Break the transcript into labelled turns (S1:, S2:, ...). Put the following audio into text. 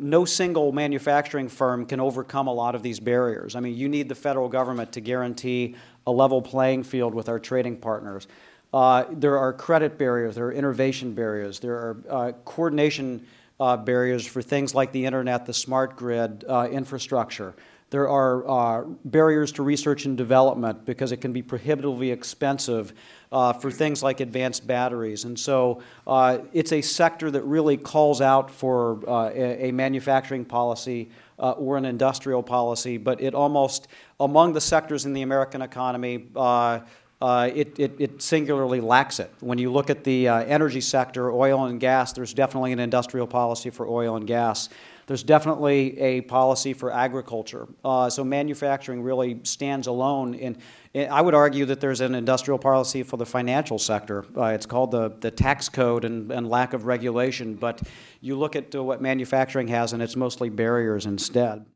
S1: No single manufacturing firm can overcome a lot of these barriers. I mean, you need the federal government to guarantee a level playing field with our trading partners. There are credit barriers, there are innovation barriers, there are coordination barriers for things like the internet, the smart grid, infrastructure. There are barriers to research and development because it can be prohibitively expensive for things like advanced batteries. And so it's a sector that really calls out for a manufacturing policy or an industrial policy, but it almost, among the sectors in the American economy, it singularly lacks it. When you look at the energy sector, oil and gas, there's definitely an industrial policy for oil and gas. There's definitely a policy for agriculture. So manufacturing really stands alone. I would argue that there's an industrial policy for the financial sector. It's called the tax code and lack of regulation. But you look at what manufacturing has, and it's mostly barriers instead.